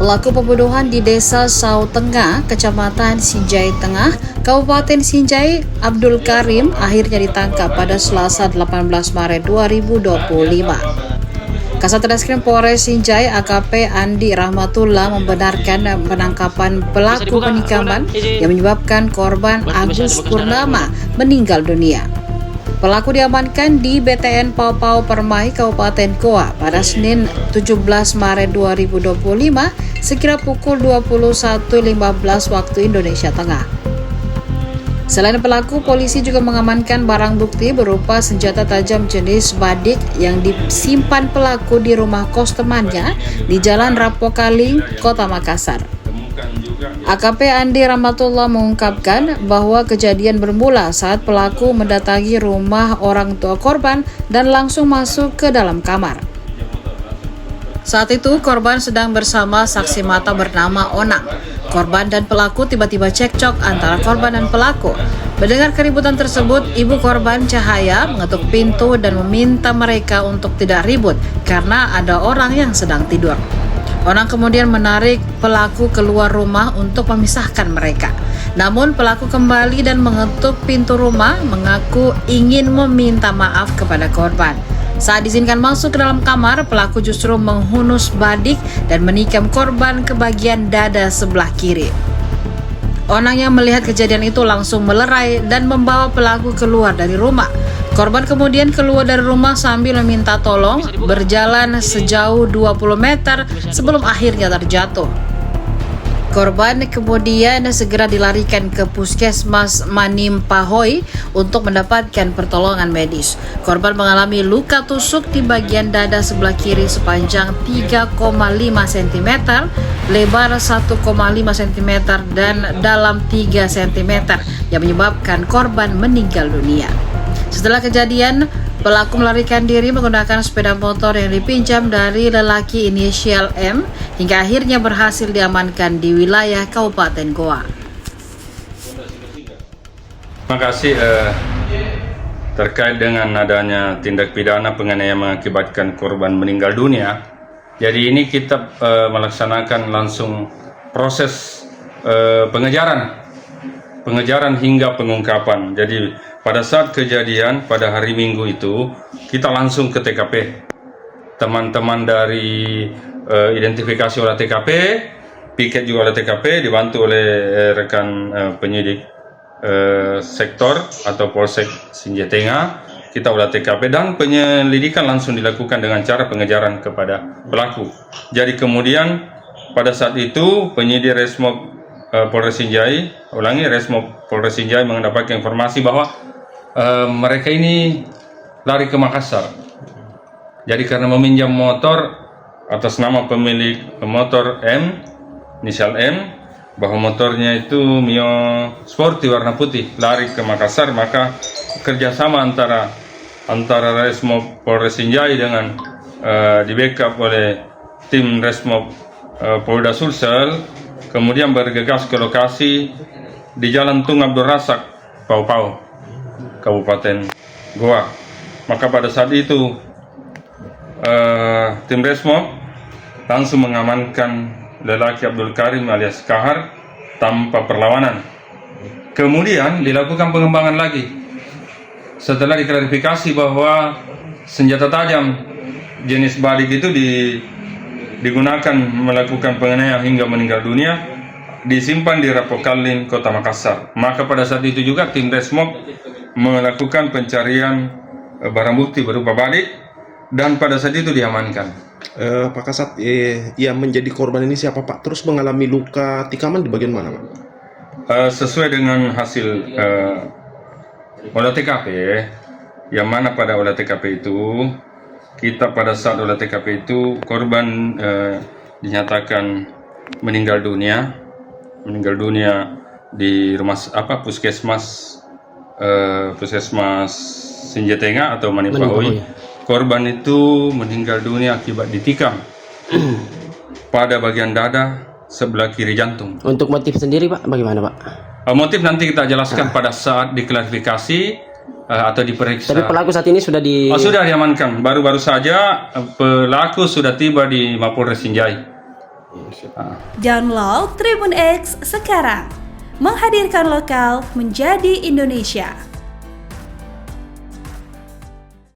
Pelaku pembunuhan di Desa Sau Tengah, Kecamatan Sinjai Tengah, Kabupaten Sinjai, Abdul Karim akhirnya ditangkap pada Selasa 18 Maret 2025. Kasat Reskrim Polres Sinjai AKP Andi Rahmatullah membenarkan penangkapan pelaku penikaman yang menyebabkan korban Agus Purnama meninggal dunia. Pelaku diamankan di BTN Pau-Pau Permai, Kabupaten Goa pada Senin 17 Maret 2025 sekira pukul 21.15 waktu Indonesia Tengah. Selain pelaku, polisi juga mengamankan barang bukti berupa senjata tajam jenis badik yang disimpan pelaku di rumah kos temannya di Jalan Rapokaling, Kota Makassar. AKP Andi Rahmatullah mengungkapkan bahwa kejadian bermula saat pelaku mendatangi rumah orang tua korban dan langsung masuk ke dalam kamar. Saat itu korban sedang bersama saksi mata bernama Onang. Korban dan pelaku tiba-tiba cekcok antara korban dan pelaku. Mendengar keributan tersebut, ibu korban Cahaya mengetuk pintu dan meminta mereka untuk tidak ribut karena ada orang yang sedang tidur. Onang kemudian menarik pelaku keluar rumah untuk memisahkan mereka. Namun pelaku kembali dan mengetuk pintu rumah mengaku ingin meminta maaf kepada korban. Saat diizinkan masuk ke dalam kamar, pelaku justru menghunus badik dan menikam korban ke bagian dada sebelah kiri. Onang yang melihat kejadian itu langsung melerai dan membawa pelaku keluar dari rumah. Korban kemudian keluar dari rumah sambil meminta tolong, berjalan sejauh 20 meter sebelum akhirnya terjatuh. Korban kemudian segera dilarikan ke Puskesmas Manim Pahoi untuk mendapatkan pertolongan medis. Korban mengalami luka tusuk di bagian dada sebelah kiri sepanjang 3,5 cm, lebar 1,5 cm dan dalam 3 cm yang menyebabkan korban meninggal dunia. Setelah kejadian, pelaku melarikan diri menggunakan sepeda motor yang dipinjam dari lelaki inisial M hingga akhirnya berhasil diamankan di wilayah Kabupaten Goa. Terima kasih terkait dengan adanya tindak pidana penganiayaan mengakibatkan korban meninggal dunia. Jadi ini kita melaksanakan langsung proses pengejaran hingga pengungkapan. Jadi pada saat kejadian pada hari Minggu itu kita langsung ke TKP. Teman-teman dari identifikasi olah TKP, piket juga olah TKP, dibantu oleh rekan penyidik sektor atau Polsek Sinjai Tengah. Kita olah TKP dan penyelidikan langsung dilakukan dengan cara pengejaran kepada pelaku. Jadi kemudian pada saat itu penyidik Resmob Polres Sinjai, Resmob Polres Sinjai mendapatkan informasi bahwa mereka ini lari ke Makassar. Jadi karena meminjam motor atas nama pemilik motor M, inisial M, bahwa motornya itu Mio Sporty warna putih, lari ke Makassar, maka kerjasama antara Resmob Polres Sinjai dengan di backup oleh tim Resmob Polda Sulsel, kemudian bergegas ke lokasi di Jalan Tung Abdul Razak, Pau-Pau, Kabupaten Goa. Maka pada saat itu tim Resmob langsung mengamankan lelaki Abdul Karim alias Kahar tanpa perlawanan. Kemudian dilakukan pengembangan lagi. Setelah diklarifikasi bahwa senjata tajam jenis badik itu digunakan melakukan penganiayaan hingga meninggal dunia, disimpan di Rapokaling, Kota Makassar. Maka pada saat itu juga tim Resmob melakukan pencarian barang bukti berupa badik dan pada saat itu diamankan. Pak Kasat, yang menjadi korban ini siapa Pak? Terus mengalami luka tikaman di bagian mana Pak? Sesuai dengan hasil olah TKP, yang mana pada olah TKP itu kita pada saat olah TKP itu korban dinyatakan meninggal dunia di rumah Puskesmas Sinjai Tengah atau Manim Pahoi. Korban itu meninggal dunia akibat ditikam pada bagian dada sebelah kiri jantung. Untuk motif sendiri Pak, bagaimana Pak? Motif nanti kita jelaskan pada saat diklarifikasi atau diperiksa. Tapi pelaku saat ini sudah sudah diamankan. Baru-baru saja pelaku sudah tiba di Mapolres Sinjai. Download Tribun X sekarang, menghadirkan lokal menjadi Indonesia.